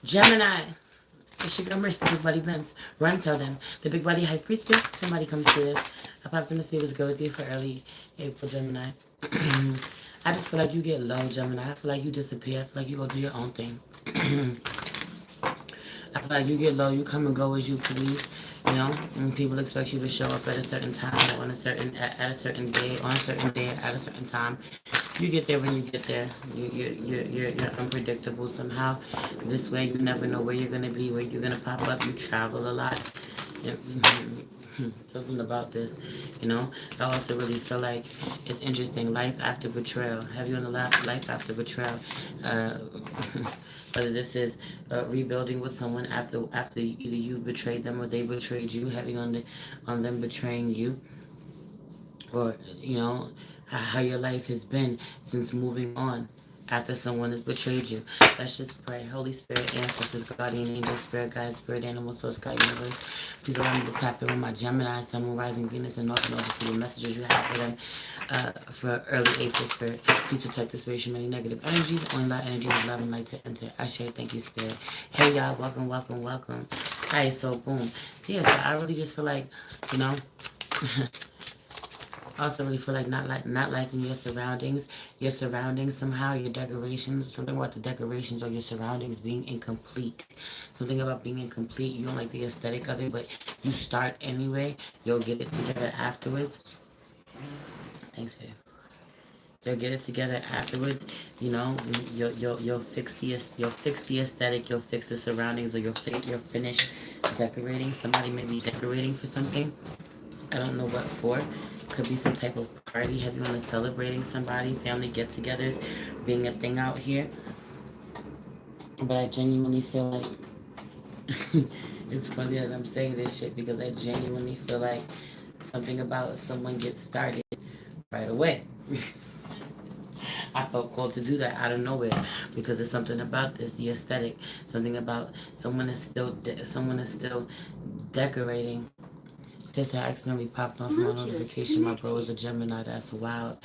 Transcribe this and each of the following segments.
Gemini. It's your girl Mercy, the Big Body Vince. Run, tell them. The Big Body High Priestess. Somebody comes to this. I popped in to see what's good with you for early April, Gemini. I just feel like you get low, Gemini. I feel like you disappear. I feel like you go do your own thing. I feel like you get low, you come and go as you please. You know, and people expect you to show up at a certain time, or on a certain at a certain day, on a certain day, at a certain time. You get there when you get there. You're unpredictable somehow. This way, you never know where you're gonna be, where you're gonna pop up. You travel a lot. Something about this, you know. I also really feel like it's interesting. Life after betrayal. Have you on the life after betrayal? Uh, whether this is rebuilding with someone after either you betrayed them or they betrayed you. Having on them betraying you, or you know how your life has been since moving on after someone has betrayed you. Let's just pray. Holy Spirit, ancestors, guardian angels, spirit guides, spirit animal, source, God, universe. Please allow me to tap in with my Gemini, Sun, Moon, Rising, Venus, and North Node to see the messages you have for them for early April, Spirit. Please protect thisration, many negative energies. Only light energy of love and light to enter. I share. Thank you, Spirit. Hey, y'all. Welcome, welcome, welcome. Hi, so boom. Yeah, so I really just feel like, you know, I also really feel like not liking your surroundings somehow, your decorations, something about the decorations or your surroundings being incomplete. Something about being incomplete. You don't like the aesthetic of it, but you start anyway. You'll get it together afterwards. Thanks, babe. You'll get it together afterwards. You know, you'll fix the aesthetic. You'll fix the surroundings, or you'll finish decorating. Somebody may be decorating for something. I don't know what for. Could be some type of party. Have you on a celebrating somebody, family get-togethers, being a thing out here. But I genuinely feel like it's funny that I'm saying this shit because I genuinely feel like something about someone gets started right away. I felt called to do that out of nowhere because there's something about this, the aesthetic, something about someone is still decorating. Just I accidentally popped off my notification. My bro is a Gemini. That's wild.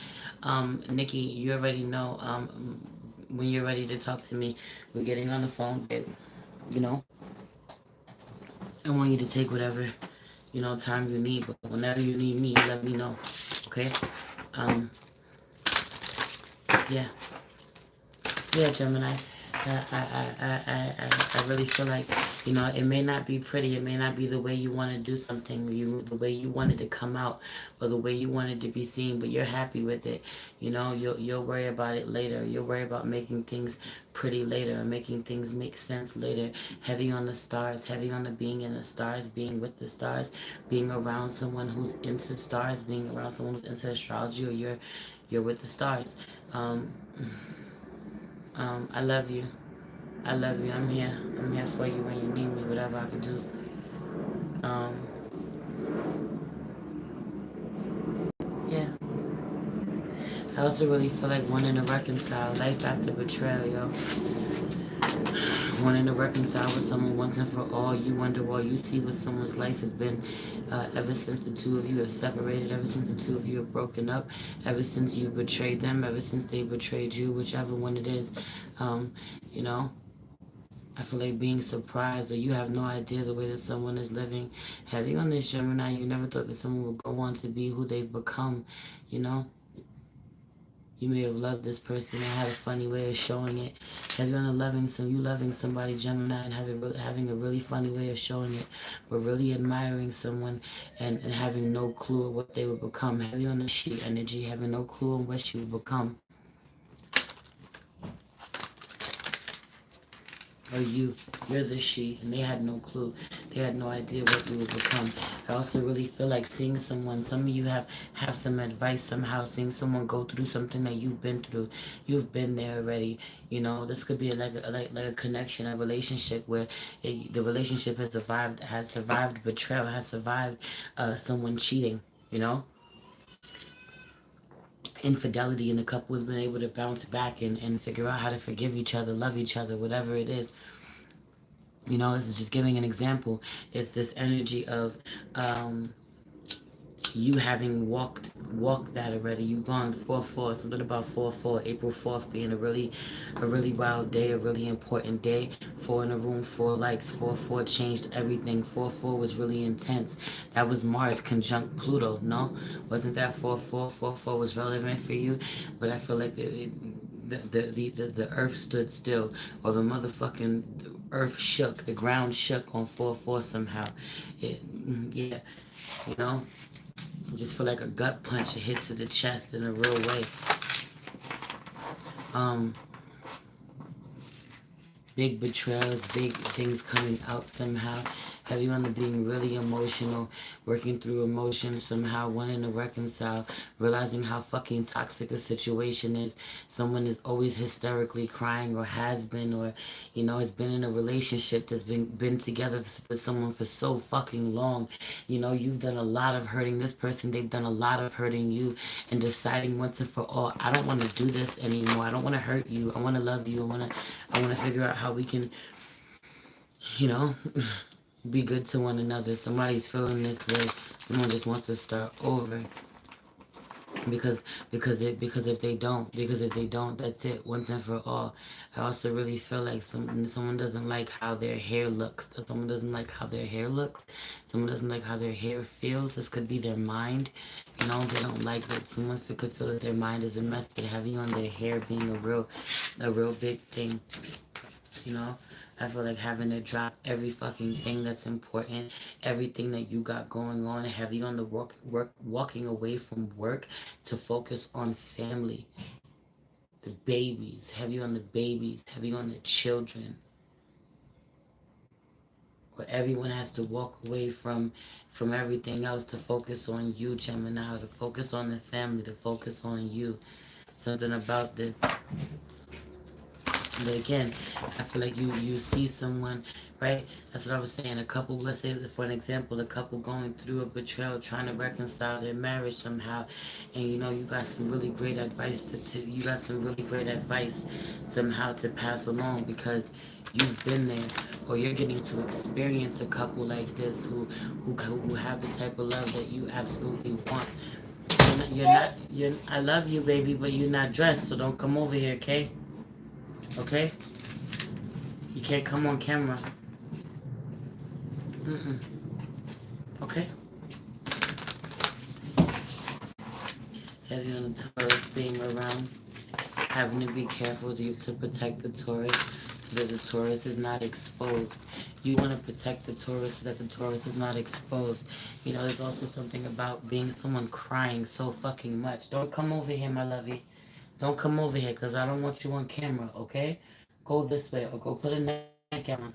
Nikki, you already know. When you're ready to talk to me, we're getting on the phone, babe. You know, I want you to take whatever time you need. But whenever you need me, you let me know. Okay. Um. Yeah. Yeah, Gemini. I really feel like, it may not be pretty. It may not be the way you want to do something, the way you want it to come out, or the way you want it to be seen, but you're happy with it. You'll worry about it later. You'll worry about making things pretty later, making things make sense later. Heavy on the stars, heavy on the being in the stars, being with the stars, being around someone who's into stars, being around someone who's into astrology, or you're with the stars. Um, I love you. I love you. I'm here. I'm here for you when you need me, whatever I can do. Um, yeah. I also really feel like wanting to reconcile life after betrayal, yo. Wanting to reconcile with someone once and for all. You wonder why you see what someone's life has been ever since the two of you have separated, ever since the two of you have broken up, ever since you betrayed them, ever since they betrayed you, whichever one it is. Um, you know, I feel like being surprised, or you have no idea the way that someone is living. Having on this Gemini, you never thought that someone would go on to be who they've become, you know? You may have loved this person and had a funny way of showing it. Have you on a you loving somebody, Gemini, and having a really funny way of showing it, but really admiring someone and having no clue of what they would become. Have you on the she energy, having no clue on what she would become. Or you're the she, and they had no clue. They had no idea what you would become. I also really feel like seeing someone, some of you have some advice somehow, seeing someone go through something that you've been through. You've been there already. This could be like a connection, a relationship where the relationship has survived betrayal, has survived someone cheating, infidelity, and the couple has been able to bounce back and figure out how to forgive each other, love each other, whatever it is. This is just giving an example. It's this energy of you having walked that already. You've gone 4-4. Something about 4-4. April 4th being a really wild day, a really important day. 4 in a room, 4 likes. 4-4 changed everything. 4-4 was really intense. That was Mars conjunct Pluto. No, wasn't that 4-4? 4-4 was relevant for you, but I feel like the earth stood still, or the motherfucking earth shook, the ground shook on 4-4 somehow. Yeah, you know. I just feel like a gut punch, a hit to the chest in a real way. Um, Big betrayals, big things coming out somehow. Have you on the being really emotional, working through emotions somehow, wanting to reconcile, realizing how fucking toxic a situation is. Someone is always hysterically crying or has been, or, has been in a relationship that's been together with someone for so fucking long. You've done a lot of hurting this person, they've done a lot of hurting you, and deciding once and for all, I don't want to do this anymore. I don't want to hurt you. I want to love you. I want to figure out how we can, you know, be good to one another. Somebody's feeling this way. Someone just wants to start over. Because if they don't, that's it, once and for all. I also really feel like someone doesn't like how their hair looks. Someone doesn't like how their hair looks. Someone doesn't like how their hair feels. This could be their mind. They don't like that. Someone could feel that their mind is a mess, but having on their hair being a real big thing. I feel like having to drop every fucking thing that's important, everything that you got going on, heavy on the walking away from work to focus on family, the babies, heavy on the babies, heavy on the children, where everyone has to walk away from everything else to focus on you, Gemini, to focus on the family, to focus on you. Something about this. But again, I feel like you see someone, right? That's what I was saying. A couple, let's say for an example, a couple going through a betrayal, trying to reconcile their marriage somehow, and you got some really great advice you got some really great advice somehow to pass along, because you've been there, or you're getting to experience a couple like this who have the type of love that you absolutely want. I love you, baby, but you're not dressed, so don't come over here, okay? Okay? You can't come on camera. Mm-mm. Okay? Heavy on the Taurus being around. Having to be careful to protect the Taurus so that the Taurus is not exposed. You want to protect the Taurus so that the Taurus is not exposed. There's also something about being someone crying so fucking much. Don't come over here, my lovey. Don't come over here, because I don't want you on camera, okay? Go this way, or go put a nightgown on.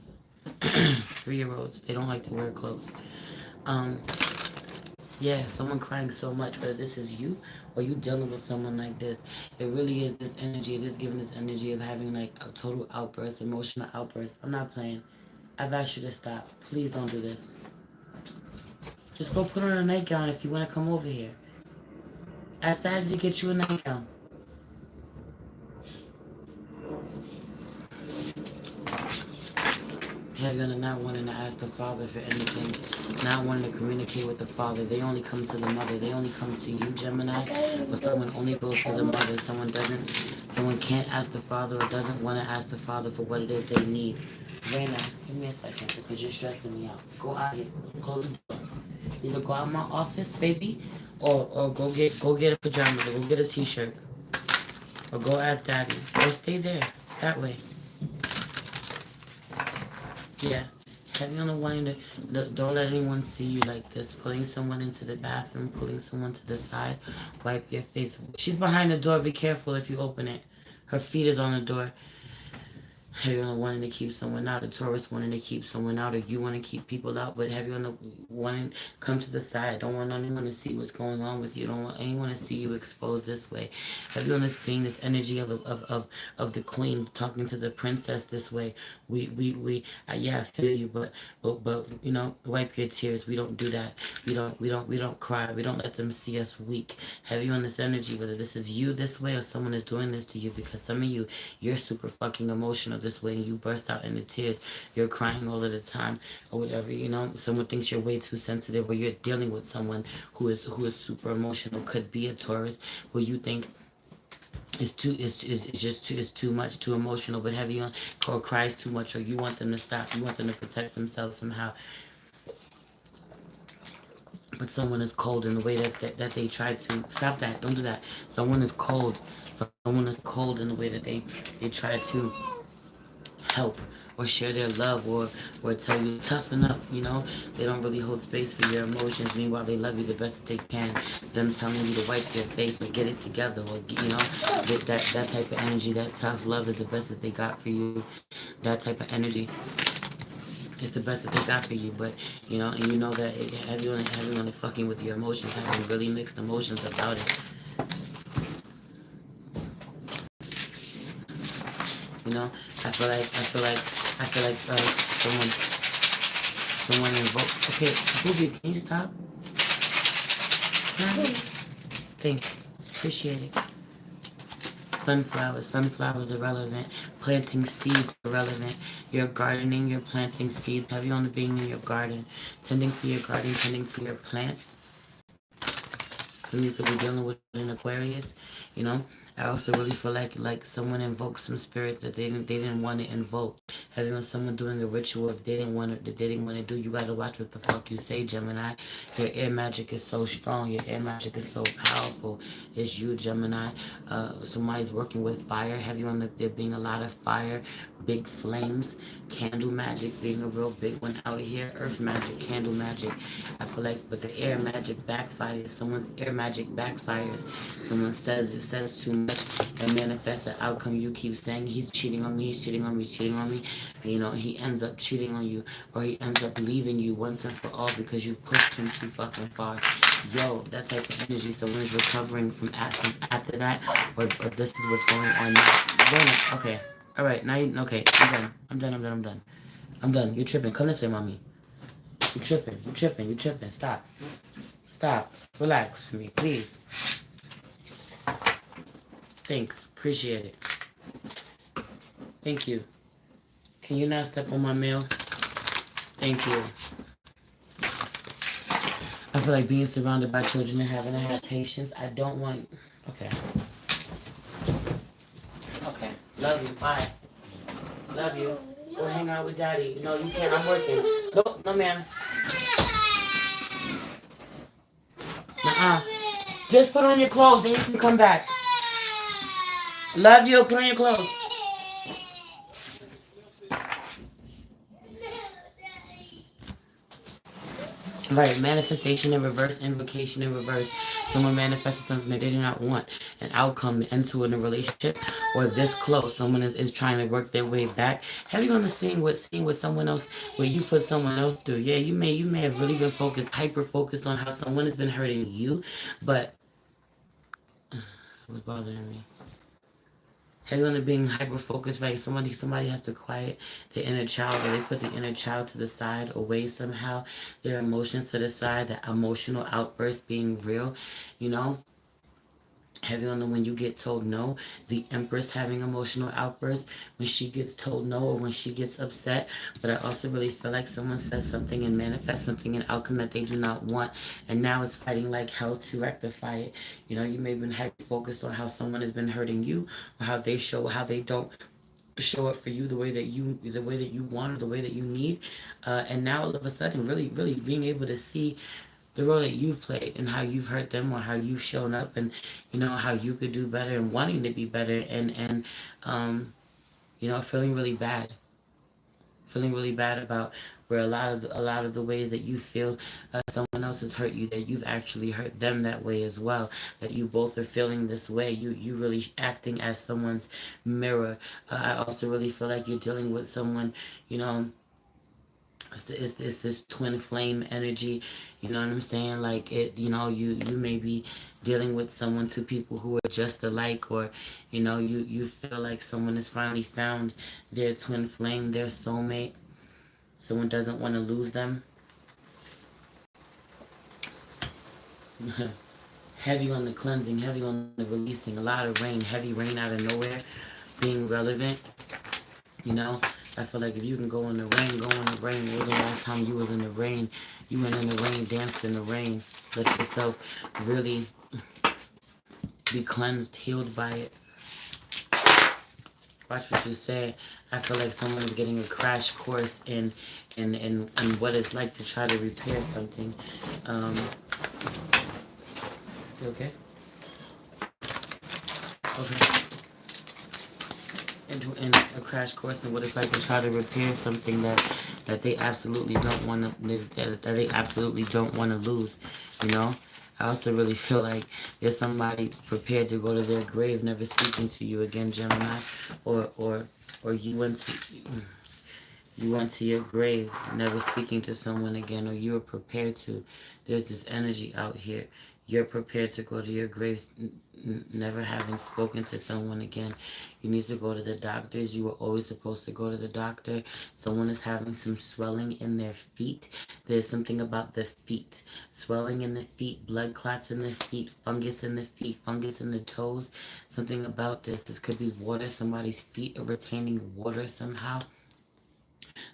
3-year-olds, they don't like to wear clothes. Um, yeah, someone crying so much, whether this is you or you dealing with someone like this, it really is this energy. It is giving this energy of having like a total outburst, emotional outburst. I'm not playing. I've asked you to stop. Please don't do this. Just go put on a nightgown if you want to come over here. I decided to get you a nightgown. You're gonna not wanting to ask the father for anything, not wanting to communicate with the father. They only come to the mother. They only come to you, Gemini. But someone only goes to the mother. Someone can't ask the father, or doesn't want to ask the father for what it is they need. Raina, give me a second, because you're stressing me out. Go out here. Close the door. Either go out my office, baby, or go get a pajamas, or go get a t-shirt, or go ask daddy, or stay there that way. Yeah. Having on the wanting to don't let anyone see you like this. Pulling someone into the bathroom, pulling someone to the side, wipe your face. She's behind the door. Be careful if you open it. Her feet is on the door. Have you on the wanting to keep someone out, a Taurus wanting to keep someone out, or you want to keep people out, but have you on the wanting come to the side? Don't want anyone to see what's going on with you. Don't want anyone to see you exposed this way. Have you on this being this energy of the queen talking to the princess this way? Yeah, I feel you, but wipe your tears. We don't do that. We don't cry. We don't let them see us weak. Have you on this energy, whether this is you this way or someone is doing this to you, because some of you're super fucking emotional. This this way and you burst out into tears. You're crying all of the time or whatever, you know. Someone thinks you're way too sensitive, or you're dealing with someone who is super emotional. Could be a Taurus, where you think it's just too, it's too much, too emotional, but heavy on, or cries too much, or you want them to stop, you want them to protect themselves somehow. But someone is cold in the way that they try to stop that. Don't do that. Someone is cold. Someone is cold in the way that they try to help or share their love, or tell you toughen up. You know, they don't really hold space for your emotions. Meanwhile, they love you the best that they can. Them telling you to wipe their face or get it together, or you know, that type of energy, that tough love is the best that they got for you. That type of energy it's the best that they got for you. But you know, and you know that everyone is fucking with your emotions, having really mixed emotions about it. You know, I feel like someone invoked. Okay, Booby, can you stop? Thanks, appreciate it. Sunflowers are relevant. Planting seeds are relevant. You're gardening, you're planting seeds. Have you on the being in your garden, tending to your garden, tending to your plants. Some of you could be dealing with an Aquarius, you know. I also really feel like someone invoked some spirits that they didn't want to invoke. Having someone doing a ritual if they didn't want to do. You gotta watch what the fuck you say, Gemini. Your air magic is so strong. Your air magic is so powerful. It's you, Gemini. Somebody's working with fire. Have you on there being a lot of fire, big flames, candle magic being a real big one out here. Earth magic, candle magic. I feel like, but the air magic backfires. Someone's air magic backfires. Someone says too much and manifests the outcome. You keep saying he's cheating on me, he's cheating on me, he's cheating on me. And, you know, he ends up cheating on you, or he ends up leaving you once and for all because you pushed him too fucking far. Yo, that type of energy. Someone is recovering from absence after that, or this is what's going on now. Okay. All right. Now you okay? I'm done. You're tripping. Come this way, mommy. You're tripping. Stop. Relax for me, please. Thanks. Appreciate it. Thank you. Can you not step on my mail? Thank you. I feel like being surrounded by children and having to have patience. I don't want... Okay. Love you. Bye. Love you. Go hang out with daddy. No, you can't. I'm working. No, ma'am. Just put on your clothes, then you can come back. Love you. Put on your clothes. Right, manifestation in reverse, invocation in reverse. Someone manifested something that they do not want, an outcome into in a relationship, or this close. Someone is trying to work their way back. Have you on the seeing what someone else, where you put someone else through? Yeah, you may have really been hyper focused on how someone has been hurting you, but it was bothering me. Everyone being hyper focused, right? Somebody has to quiet the inner child, or they put the inner child to the side, away somehow, their emotions to the side, the emotional outburst being real, you know. Heavy on the when you get told no, the Empress having emotional outbursts when she gets told no, or when she gets upset. But I also really feel like someone says something and manifests something, an outcome that they do not want, and now it's fighting like hell to rectify it. You know, you may have been hyper focused on how someone has been hurting you, or how they don't show up for you the way that you want, or the way that you need, and now all of a sudden really being able to see the role that you've played and how you've hurt them, or how you've shown up, and you know how you could do better, and wanting to be better, and you know, feeling really bad about where a lot of the ways that you feel someone else has hurt you, that you've actually hurt them that way as well, that you both are feeling this way, you really acting as someone's mirror. I also really feel like you're dealing with someone, you know, it's this twin flame energy, you know what I'm saying? Like it, you know, you may be dealing with someone, two people who are just alike, or you know, you feel like someone has finally found their twin flame, their soulmate. Someone doesn't want to lose them. Heavy on the cleansing, heavy on the releasing, a lot of rain, heavy rain out of nowhere being relevant. You know, I feel like if you can go in the rain, go in the rain. When was the last time you was in the rain? You went in the rain, danced in the rain. Let yourself really be cleansed, healed by it. Watch what you say. I feel like someone's getting a crash course in what it's like to try to repair something. You okay? Okay. In a crash course in what it's like to try to repair something that they absolutely don't want to that they absolutely don't want to lose. You know. I also really feel like there's somebody prepared to go to their grave, never speaking to you again, Gemini, or you went to your grave, never speaking to someone again, or you were prepared to. There's this energy out here. You're prepared to go to your grave, never having spoken to someone again. You need to go to the doctors. You were always supposed to go to the doctor. Someone is having some swelling in their feet. There's something about the feet. Swelling in the feet, blood clots in the feet, fungus in the feet, fungus in the toes. Something about this. This could be water. Somebody's feet are retaining water somehow.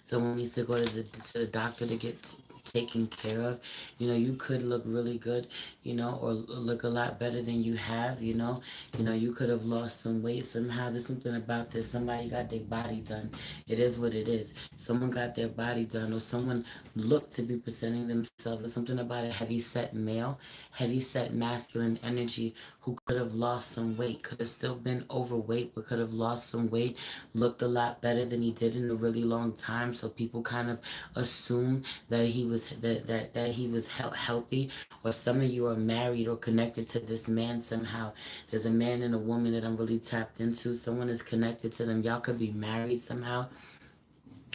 Someone needs to go to the doctor to get taken care of. You know, you could look really good, you know, or look a lot better than you have, you know. You could have lost some weight somehow. There's something about this. Somebody got their body done. It is what it is. Someone got their body done, or someone looked to be presenting themselves. There's something about a heavy set male, heavy set masculine energy who could have lost some weight, could have still been overweight, but could have lost some weight, looked a lot better than he did in a really long time. So people kind of assume that he was healthy. Or some of you are married or connected to this man somehow. There's a man and a woman that I'm really tapped into. Someone is connected to them. Y'all could be married somehow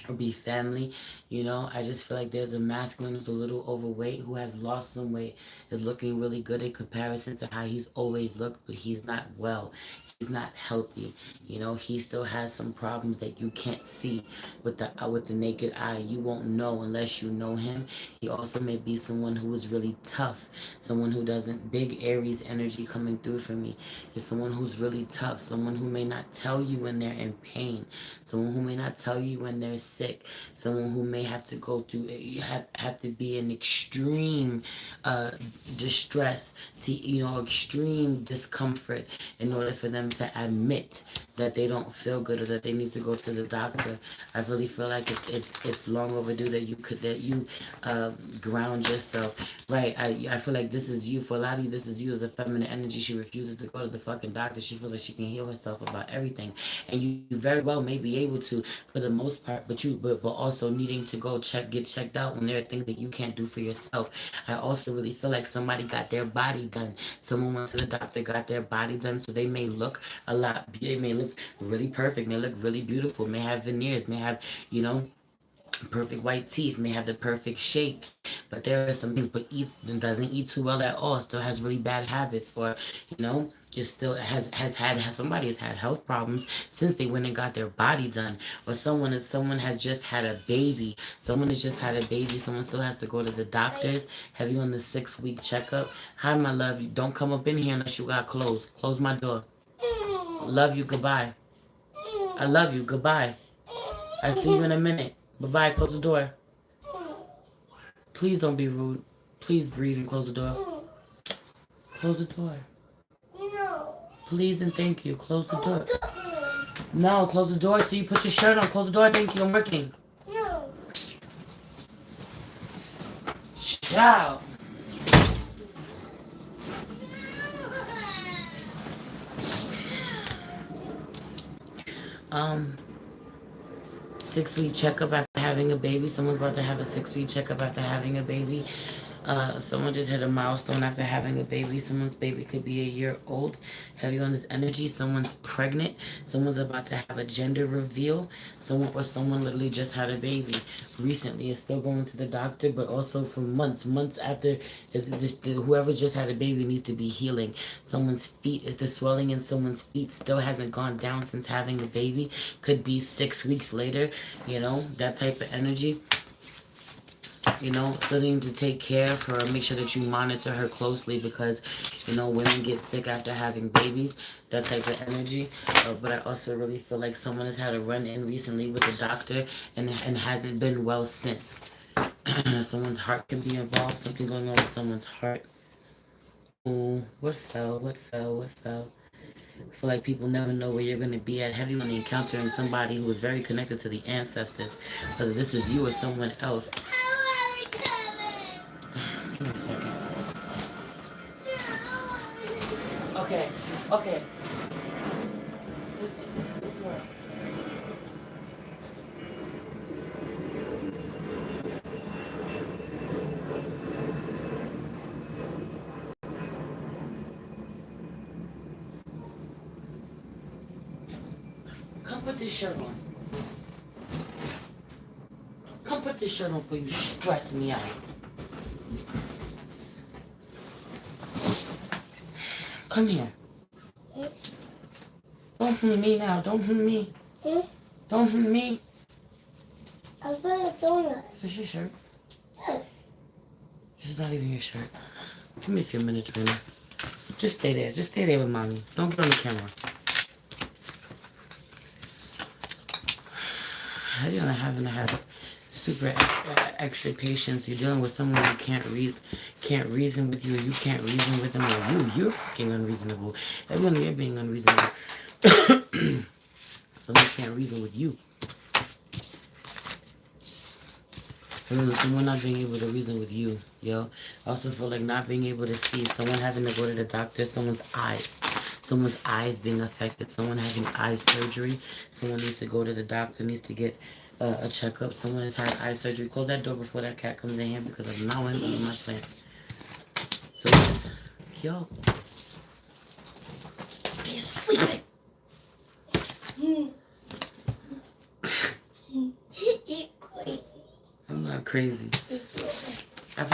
or be family. I just feel like there's a masculine who's a little overweight, who has lost some weight, is looking really good in comparison to how he's always looked, but he's not well. He's not healthy. He still has some problems that you can't see with the naked eye. You won't know unless you know him. He also may be someone who is really tough, someone who doesn't, big Aries energy coming through for me, is someone who's really tough, someone who may not tell you when they're in pain, someone who may not tell you when they're sick, someone who may have to go through, you have to be in extreme distress, to extreme discomfort in order for them to admit that they don't feel good or that they need to go to the doctor. I really feel like it's long overdue that you ground yourself. Right. I feel like this is you. For a lot of you, this is you as a feminine energy. She refuses to go to the fucking doctor. She feels like she can heal herself about everything. And you very well may be able to for the most part, but also needing to go get checked out when there are things that you can't do for yourself. I also really feel like somebody got their body done. Someone went to the doctor, got their body done, so they may look they may look really perfect, may look really beautiful, may have veneers, may have, perfect white teeth, may have the perfect shape, but there are some things, but doesn't eat too well at all, still has really bad habits, or it still somebody has had health problems since they went and got their body done, or someone has just had a baby. Someone has just had a baby. Someone still has to go to the doctors. Have you on the 6-week checkup? Hi, my love. You don't come up in here unless you got clothes. Close my door. Love you. Goodbye. I love you. Goodbye. I see you in a minute. Bye-bye. Close the door. Please don't be rude. Please breathe and close the door. Close the door. Please and thank you. Close the door. No, close the door till you put your shirt on. Close the door. Thank you. I'm working. Ciao. 6-week checkup after having a baby. Someone's about to have a 6-week checkup after having a baby. Someone just hit a milestone after having a baby. Someone's baby could be a year old. Heavy on this energy. Someone's pregnant. Someone's about to have a gender reveal. Someone literally just had a baby recently. Is still going to the doctor, but also for months after whoever just had a baby needs to be healing. Someone's feet, if the swelling in someone's feet still hasn't gone down since having a baby, could be 6 weeks later. That type of energy. You know, still need to take care of her. Make sure that you monitor her closely because, you know, women get sick after having babies. That type of energy. But I also really feel like someone has had a run-in recently with a doctor and hasn't been well since. Someone's heart can be involved. Something going on with someone's heart. Ooh, what fell? What fell? What fell? I feel like people never know where you're going to be at. Heavy on the encountering somebody who is very connected to the ancestors. Whether this is you or someone else. Give me a second. Okay, okay. Come put this shirt on. Come put this shirt on for you stress me out. Come here. Don't hurt me now. Don't hurt me. Don't hurt me. I want a donut. Is this your shirt? Yes. This is not even your shirt. Give me a few minutes, Rena. Just stay there. Just stay there with mommy. Don't get on the camera. How you having to have super extra patience? You're dealing with someone who can't reason with you. You can't reason with them. Or you're fucking unreasonable. Everyone, you're being unreasonable. Someone can't reason with you. Someone not being able to reason with you, yo. I also feel like not being able to see. Someone having to go to the doctor. Someone's eyes being affected. Someone having eye surgery. Someone needs to go to the doctor. Needs to get a checkup. Someone has had eye surgery. Close that door before that cat comes in here because I'm not want to eat my plants. So, yo, he's sleeping. I'm not crazy. I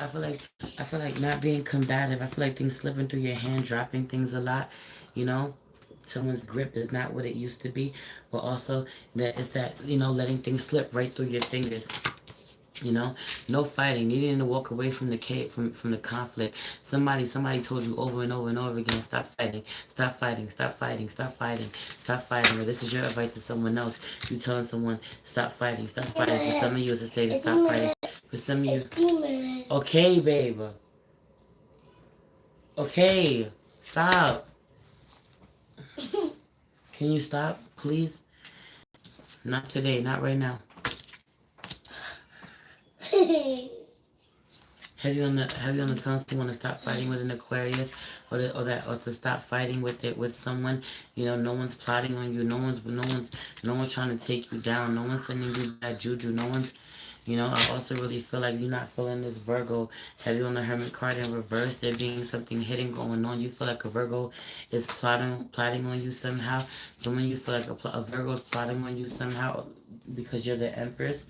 feel like not being combative. I feel like things slipping through your hand, dropping things a lot. You know, someone's grip is not what it used to be, but also that it's that, you know, letting things slip right through your fingers. You know, no fighting, needing to walk away from the from the conflict. Somebody told you over and over and over again, stop fighting, stop fighting, stop fighting, stop fighting, stop fighting. Or this is your advice to someone else. You telling someone stop fighting, stop fighting. For some of you, it's to say to stop fighting. For some of you, okay, babe. Okay, stop. Can you stop, please? Not today, not right now. Have you on the tongue to want to stop fighting with an Aquarius, or to stop fighting with someone? You know, no one's plotting on you. No one's trying to take you down. No one's sending you bad juju. No one's, you know. I also really feel like you're not feeling this Virgo. Have you on the Hermit card in reverse? There being something hidden going on. You feel like a Virgo is plotting on you somehow. Someone you feel like a Virgo is plotting on you somehow because you're the Empress.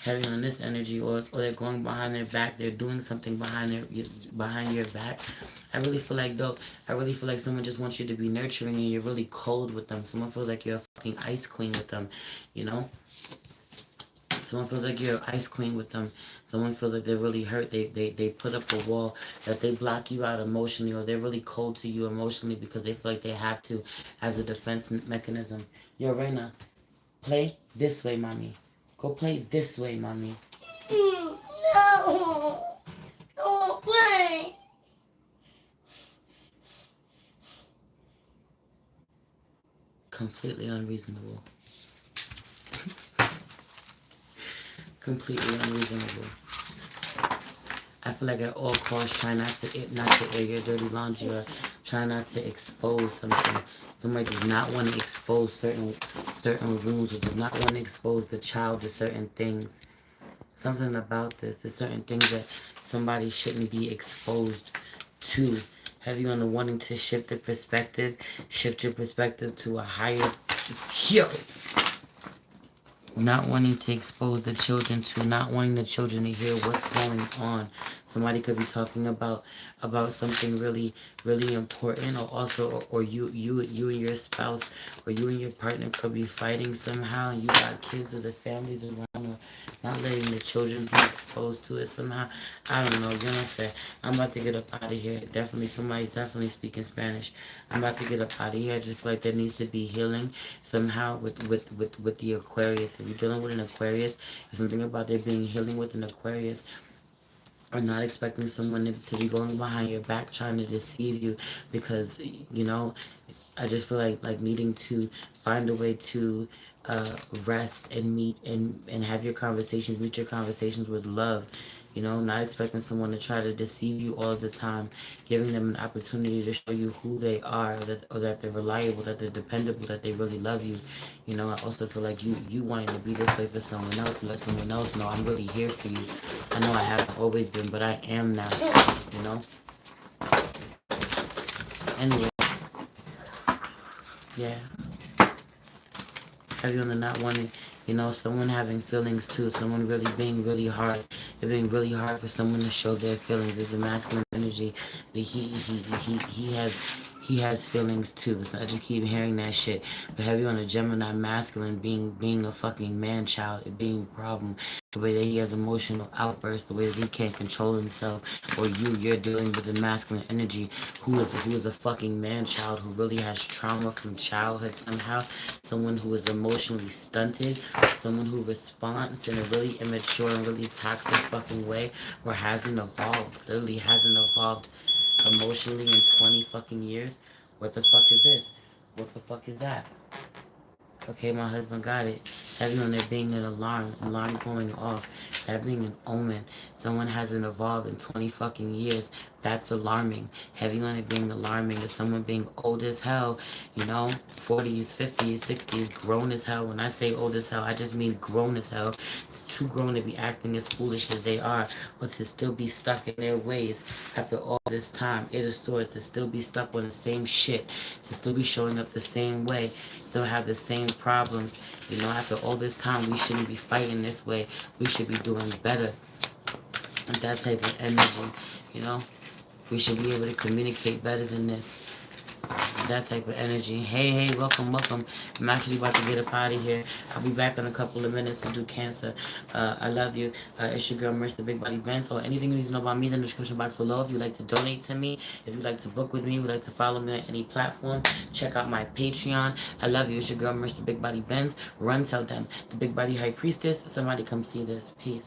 Having on this energy, or they're going behind their back, they're doing something behind your back. I really feel like someone just wants you to be nurturing and you're really cold with them. Someone feels like you're a fucking ice queen with them, you know? Someone feels like you're an ice queen with them. Someone feels like they're really hurt. They put up a wall that they block you out emotionally, or they're really cold to you emotionally because they feel like they have to as a defense mechanism. Yo, Reina, play this way, mommy. Go play this way, mommy. No. Don't play. Completely unreasonable. Completely unreasonable. I feel like at all costs try not to air your dirty laundry, or try not to expose something. Somebody does not want to expose certain rooms, or does not want to expose the child to certain things. Something about this. There's certain things that somebody shouldn't be exposed to. Have you on the wanting to shift the perspective? Shift your perspective to a higher... Yo! Not wanting to expose the children to, not wanting the children to hear what's going on. Somebody could be talking about something really, really important, or also, or you and your spouse, or you and your partner could be fighting somehow, and you got kids or the families around, or not letting the children be exposed to it somehow. I don't know. You know what I'm saying? I'm about to get up out of here. Definitely, somebody's definitely speaking Spanish. I'm about to get up out of here. I just feel like there needs to be healing somehow with the Aquarius. If you're dealing with an Aquarius, there's something about there being healing with an Aquarius, or not expecting someone to be going behind your back trying to deceive you, because I just feel like needing to find a way to rest and meet and have your conversations, meet your conversations with love. Not expecting someone to try to deceive you all the time, giving them an opportunity to show you who they are, or that they're reliable, that they're dependable, that they really love you. I also feel like you wanting to be this way for someone else, and let someone else know I'm really here for you. I know I haven't always been, but I am now. You know. Anyway, yeah. Have you on the not wanting, someone having feelings too, someone really being really hard. It being really hard for someone to show their feelings. It's a masculine energy. But he has feelings too. So I just keep hearing that shit. But have you on a Gemini masculine being a fucking man child, it being a problem. The way that he has emotional outbursts, the way that he can't control himself, or you're dealing with a masculine energy who is a fucking man child who really has trauma from childhood somehow, someone who is emotionally stunted, someone who responds in a really immature and really toxic fucking way, or hasn't evolved, literally hasn't evolved emotionally in 20 fucking years. What the fuck is this? What the fuck is that? Okay, my husband got it. Having on there being an alarm going off, that being an omen. Someone hasn't evolved in 20 fucking years. That's alarming. Having on it being alarming is someone being old as hell, 40s, 50s, 60s, grown as hell. When I say old as hell, I just mean grown as hell. It's too grown to be acting as foolish as they are, or to still be stuck in their ways after all this time. It is swords, to still be stuck on the same shit, to still be showing up the same way, still have the same problems. After all this time, we shouldn't be fighting this way. We should be doing better. And that type of energy, you know. We should be able to communicate better than this. That type of energy. Hey, welcome. I'm actually about to get up out of here. I'll be back in a couple of minutes to do Cancer. I love you. It's your girl, Merch, the Big Body Ben. So anything you need to know about me, in the description box below. If you'd like to donate to me, if you'd like to book with me, would like to follow me on any platform, check out my Patreon. I love you. It's your girl, Merch, the Big Body Benz. Run, tell them. The Big Body High Priestess. Somebody come see this. Peace.